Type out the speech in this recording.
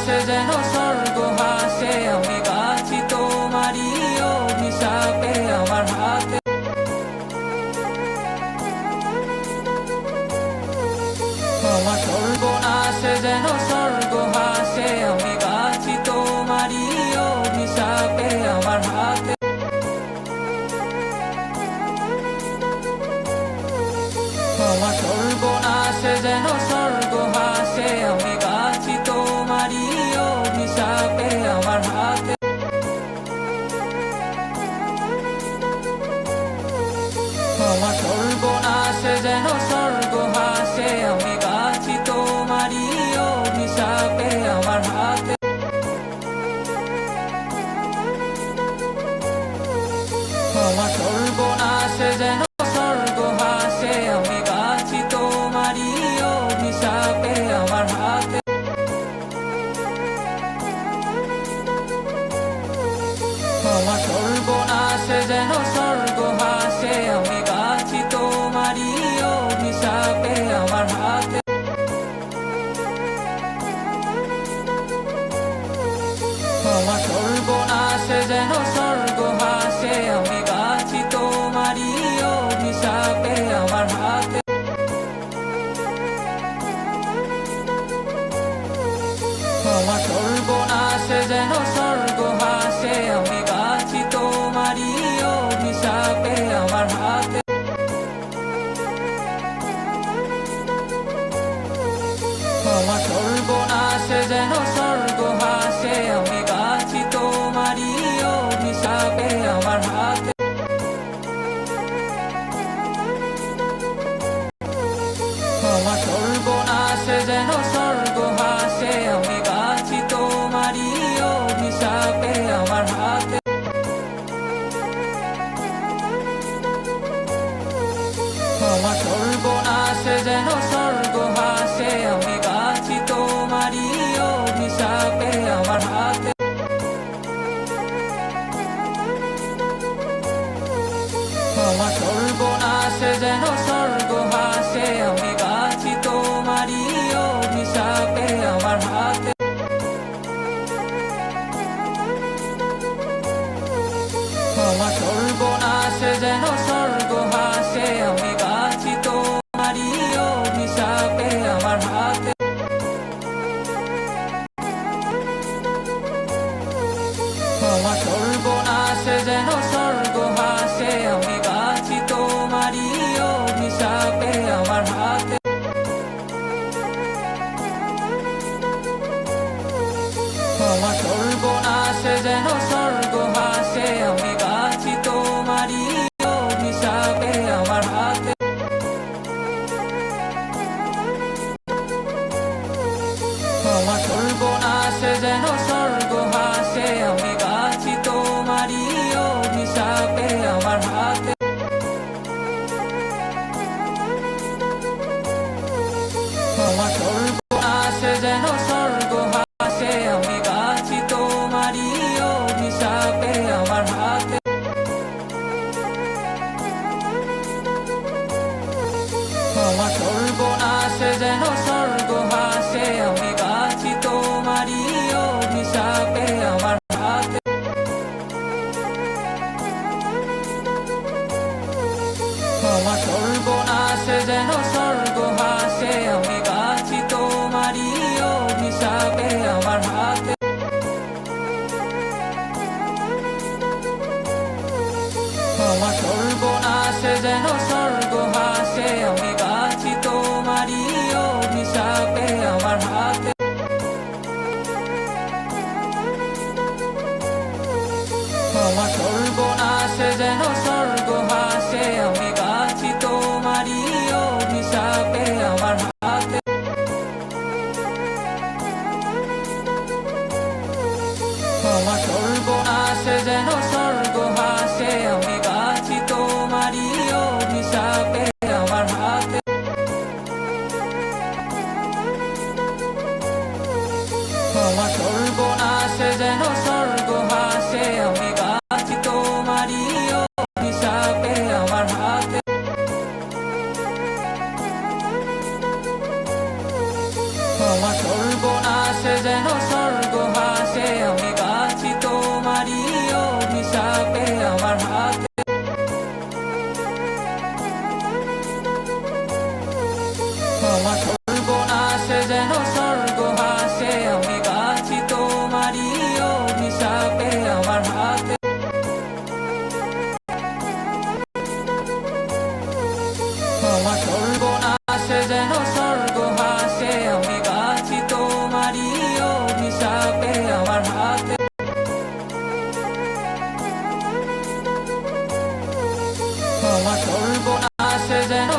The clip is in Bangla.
সর্বনাশে যেন স্বর্গ হাসে, আমি গাছি তোমারই অভিশাপে আমার হাতে। আমার সর্বনাশে যেন স্বর্গ হাসে, আমি গাছি তোমারই অভিশাপে আমার হাতে। আমার সর্বনাশে যেন স্বর্গ হাসে, আমি গাছি তোমারই অভিশাপে আমার হাতে। আমার সর্বনাশে যেন স্বর্গ হাসে, আমি গাছি তোমারই অভিশাপে আমার হাতে। আমার সর্বনাশে যেন স্বর্গ হাসে, আমি গাছি তোমারই অভিশাপে আমার হাতে। আমার সর্বনাশে যেন স্বর্গ হাসে, আমি গাছি তোমারই অভিশাপে আমার হাতে। আমার সর্বনাশে যেন স্বর্গ হাসে, আমি গাছি তোমারই অভিশাপে আমার হাতে। আমার সর্বনাশে যেন স্বর্গ হাসে, আমি গাছি তোমারই অভিশাপে আমার হাতে। আমার সর্বনাশে যেন স্বর্গ হাসে, আমি গাছি তোমারই অভিশাপে আমার হাতে। আমার সর্বনাশে যেন স্বর্গ হাসে, আমি গাছি তোমারই অভিশাপে আমার হাতে। আমার সর্বনাশে যেন স্বর্গ হাসে, আমি গাছি তোমারই অভিশাপে আমার হাতে। আমার সর্বনাশে যেন স্বর্গ হাসে, আমি গাছি তোমারই অভিশাপে আমার হাতে। আমার সর্বনাশে যেন স্বর্গ হাসে, আমি গাছি তোমারই অভিশাপে আমার হাতে। আমার সর্বনাশে যেন স্বর্গ হাসে, আমি গাছি তোমারই অভিশাপে আমার হাতে। আমার সর্বনাশে যেন স্বর্গ হাসে, আমি গাছি তোমারই অভিশাপে আমার হাতে। আমার সর্বনাশে যেন স্বর্গ হাসে, আমি গাছি তোমারই অভিশাপে আমার হাতে। আমার সর্বনাশে যেন স্বর্গ হাসে, আমি গাছি তোমারই অভিশাপে আমার হাতে। আমার সর্বনাশে যেন স্বর্গ হাসে, আমি গাছি তোমারই অভিশাপে আমার হাতে। আমার সর্বনাশে যেন স্বর্গ হাসে, আমি গাছি তোমারই অভিশাপে আমার হাতে। আমার সর্বনাশে যেন স্বর্গ হাসে, আমি গাছি তোমারই অভিশাপে আমার হাতে। আমার সর্বনাশে যেন স্বর্গ হাসে, আমি গাছি তোমারই অভিশাপে আমার হাতে। আমার সর্বনাশে যেন স্বর্গ হাসে, আমি গাছি তোমারই অভিশাপে আমার হাতে। আমার সর্বনাশে যেন স্বর্গ হাসে, আমি গাছি তোমারই অভিশাপে আমার হাতে। আমার সর্বনাশে যেন স্বর্গ আমার সর্বনাশে যেন স্বর্গ হাসে, আমি বাঁচি তোমারই অভিশাপে, আমার হাতে আমার সর্বনাশে যেন স্বর্গ হাসে, আমি বাঁচি তোমারই অভিশাপে, আমার হাতে আমার সর্বনাশে যেন